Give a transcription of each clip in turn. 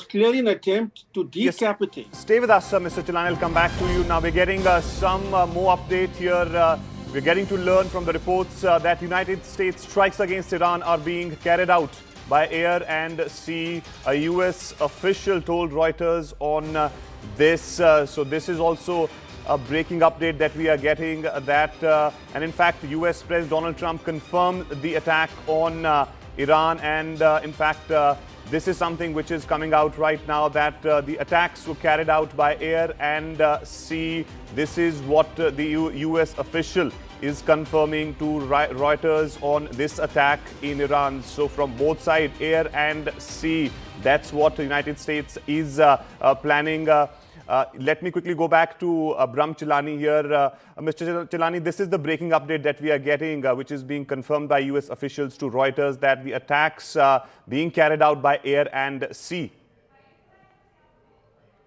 clearly an attempt to decapitate. Yes. Stay with us, Mr. Chilani. I'll come back to you. Now we're getting some more update here. We're getting to learn from the reports that United States strikes against Iran are being carried out by air and sea. A US official told Reuters on this. So this is also a breaking update that we are getting and in fact, US President Donald Trump confirmed the attack on Iran, and in fact, this is something which is coming out right now, that the attacks were carried out by air and sea. This is what the US official is confirming to Reuters on this attack in Iran. So from both sides, air and sea, that's what the United States is planning. Let me quickly go back to Brahm Chilani here. Mr. Chilani, this is the breaking update that we are getting, which is being confirmed by US officials to Reuters, that the attacks being carried out by air and sea.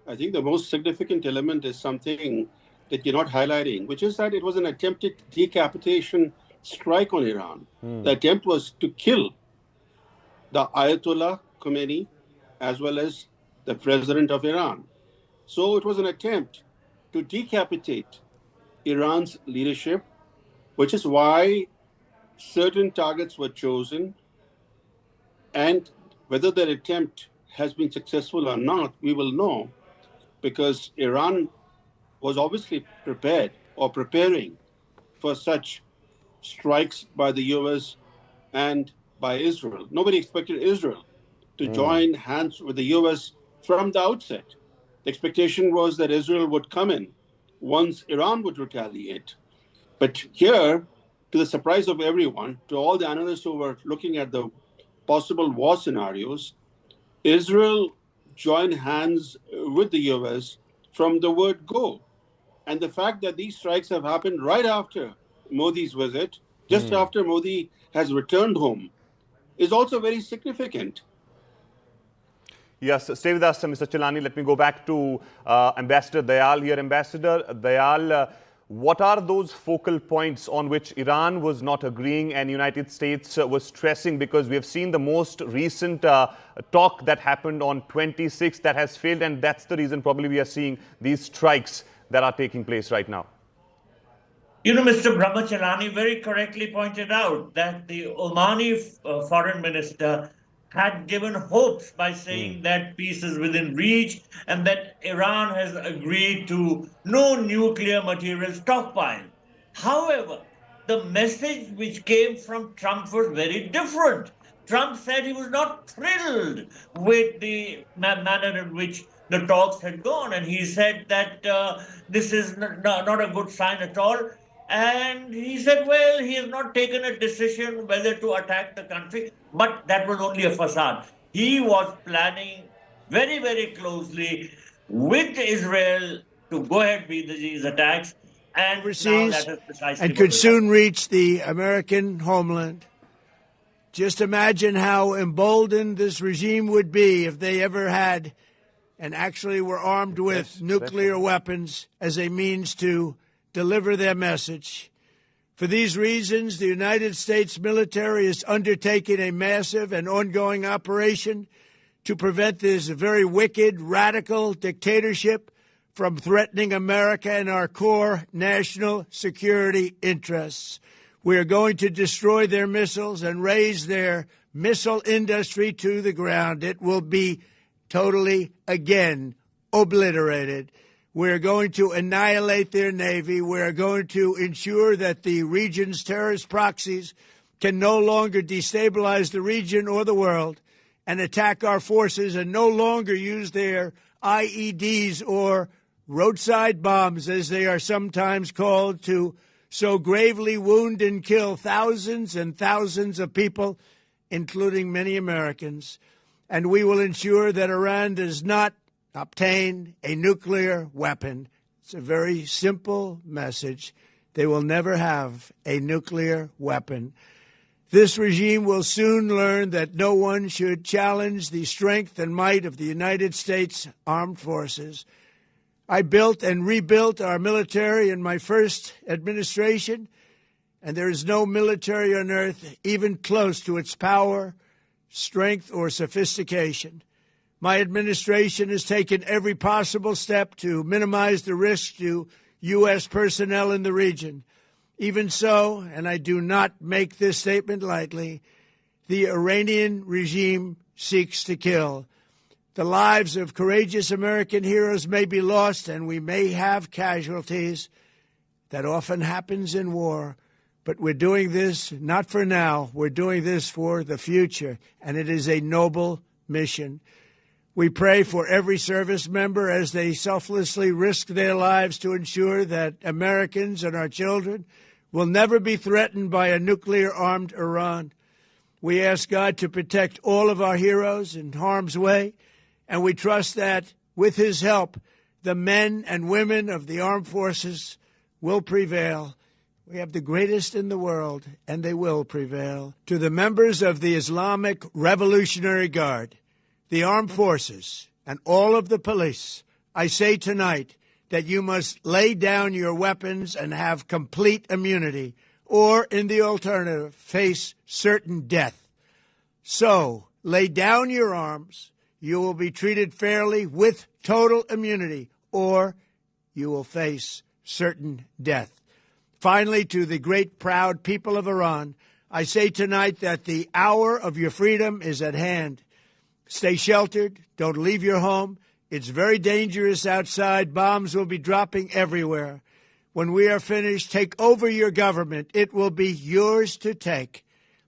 I think the most significant element is something that you're not highlighting, which is that it was an attempted decapitation strike on Iran. The attempt was to kill the Ayatollah Khomeini as well as the president of Iran. So it was an attempt to decapitate Iran's leadership, which is why certain targets were chosen. And whether that attempt has been successful or not, we will know, because Iran was obviously prepared or preparing for such strikes by the US and by Israel. Nobody expected Israel to join hands with the US from the outset. The expectation was that Israel would come in once Iran would retaliate. But here, to the surprise of everyone, to all the analysts who were looking at the possible war scenarios, Israel joined hands with the US from the word go. And the fact that these strikes have happened right after Modi's visit, just after Modi has returned home, is also very significant. Yes, stay with us, Mr. Chilani. Let me go back to Ambassador Dayal here. Ambassador Dayal, what are those focal points on which Iran was not agreeing and United States was stressing? Because we have seen the most recent talk that happened on 26th that has failed, and that's the reason probably we are seeing these strikes that are taking place right now. You know, Mr. Brahm Chilani very correctly pointed out that the Omani foreign minister had given hopes by saying that peace is within reach and that Iran has agreed to no nuclear material stockpile. However, the message which came from Trump was very different. Trump said he was not thrilled with the manner in which the talks had gone, and he said that this is not a good sign at all. And he said, well, he has not taken a decision whether to attack the country, but that was only a facade. He was planning very, very closely with Israel to go ahead with these attacks. And overseas, and could soon reach the American homeland. Just imagine how emboldened this regime would be if they ever had and actually were armed with nuclear weapons as a means to deliver their message. For these reasons, the United States military is undertaking a massive and ongoing operation to prevent this very wicked, radical dictatorship from threatening America and our core national security interests. We are going to destroy their missiles and raise their missile industry to the ground. It will be totally, again, obliterated. We're going to annihilate their Navy. We're going to ensure that the region's terrorist proxies can no longer destabilize the region or the world and attack our forces and no longer use their IEDs or roadside bombs, as they are sometimes called, to so gravely wound and kill thousands and thousands of people, including many Americans. And we will ensure that Iran does not obtain a nuclear weapon. It's a very simple message. They will never have a nuclear weapon. This regime will soon learn that no one should challenge the strength and might of the United States Armed Forces. I built and rebuilt our military in my first administration, and there is no military on earth even close to its power, strength, or sophistication. My administration has taken every possible step to minimize the risk to U.S. personnel in the region. Even so, and I do not make this statement lightly, the Iranian regime seeks to kill. The lives of courageous American heroes may be lost, and we may have casualties. That often happens in war. But we're doing this not for now. We're doing this for the future, and it is a noble mission. We pray for every service member as they selflessly risk their lives to ensure that Americans and our children will never be threatened by a nuclear-armed Iran. We ask God to protect all of our heroes in harm's way, and we trust that, with His help, the men and women of the armed forces will prevail. We have the greatest in the world, and they will prevail. To the members of the Islamic Revolutionary Guard, the armed forces, and all of the police, I say tonight that you must lay down your weapons and have complete immunity, or, in the alternative, face certain death. So, lay down your arms. You will be treated fairly with total immunity, or you will face certain death. Finally, to the great, proud people of Iran, I say tonight that the hour of your freedom is at hand. Stay sheltered. Don't leave your home. It's very dangerous outside. Bombs will be dropping everywhere. When we are finished, take over your government. It will be yours to take.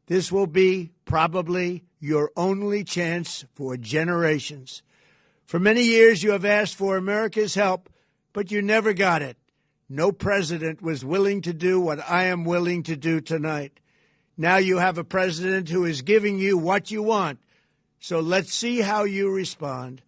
This will be probably your only chance for generations. For many years, you have asked for America's help, but you never got it. No president was willing to do what I am willing to do tonight. Now you have a president who is giving you what you want. So let's see how you respond.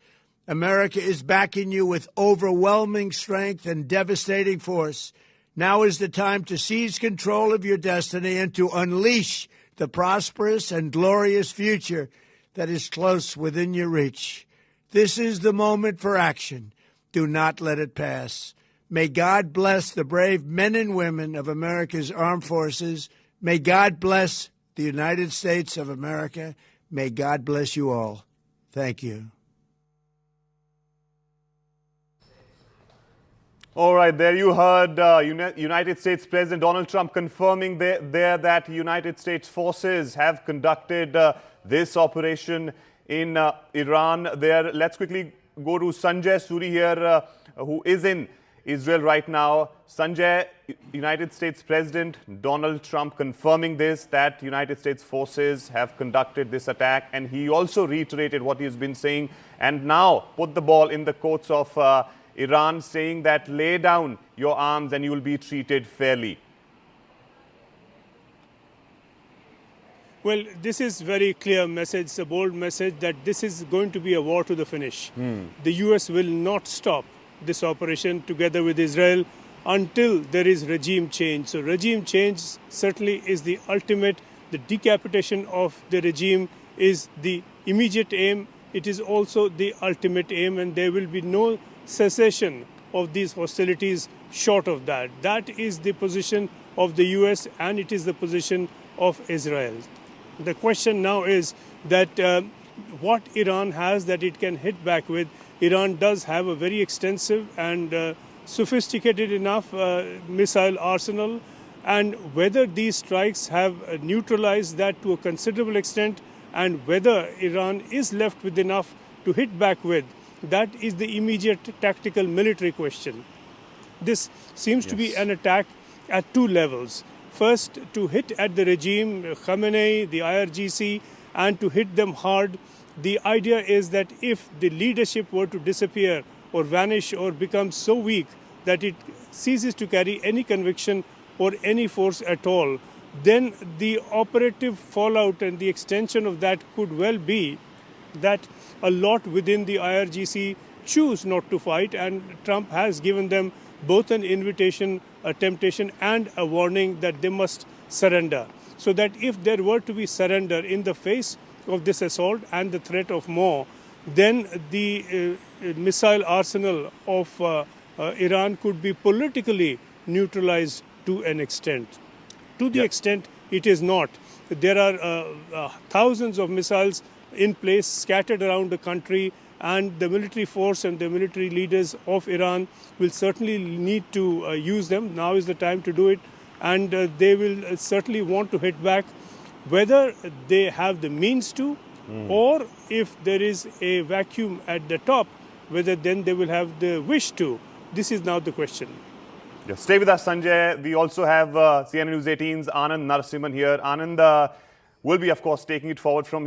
America is backing you with overwhelming strength and devastating force. Now is the time to seize control of your destiny and to unleash the prosperous and glorious future that is close within your reach. This is the moment for action. Do not let it pass. May God bless the brave men and women of America's armed forces. May God bless the United States of America. May God bless you all. Thank you. All right, there you heard United States President Donald Trump confirming there that United States forces have conducted this operation in Iran. Let's quickly go to Sanjay Suri here, who is in Israel right now. Sanjay, United States President Donald Trump confirming this, that United States forces have conducted this attack, and he also reiterated what he's been saying and now put the ball in the courts of Iran, saying that lay down your arms and you will be treated fairly. Well, this is very clear message, a bold message that this is going to be a war to the finish. The U.S. will not stop this operation together with Israel until there is regime change. So regime change certainly is the ultimate. The decapitation of the regime is the immediate aim. It is also the ultimate aim, and there will be no cessation of these hostilities short of that. That is the position of the U.S. and it is the position of Israel. The question now is that what Iran has that it can hit back with. Iran does have a very extensive and sophisticated enough missile arsenal, and whether these strikes have neutralized that to a considerable extent and whether Iran is left with enough to hit back with, that is the immediate tactical military question. This seems to be an attack at two levels. First, to hit at the regime, Khamenei, the IRGC, and to hit them hard. The idea is that if the leadership were to disappear or vanish or become so weak that it ceases to carry any conviction or any force at all, then the operative fallout and the extension of that could well be that a lot within the IRGC choose not to fight, and Trump has given them both an invitation, a temptation, and a warning that they must surrender. So that if there were to be surrender in the face of this assault and the threat of more, then the missile arsenal of Iran could be politically neutralized to an extent. To the extent it is not. There are thousands of missiles in place, scattered around the country, and the military force and the military leaders of Iran will certainly need to use them. Now is the time to do it, and they will certainly want to hit back, whether they have the means to, or if there is a vacuum at the top, whether then they will have the wish to. This is now the question. Just stay with us, Sanjay. We also have CNN News 18's Anand Narasimhan here. Anand will be, of course, taking it forward from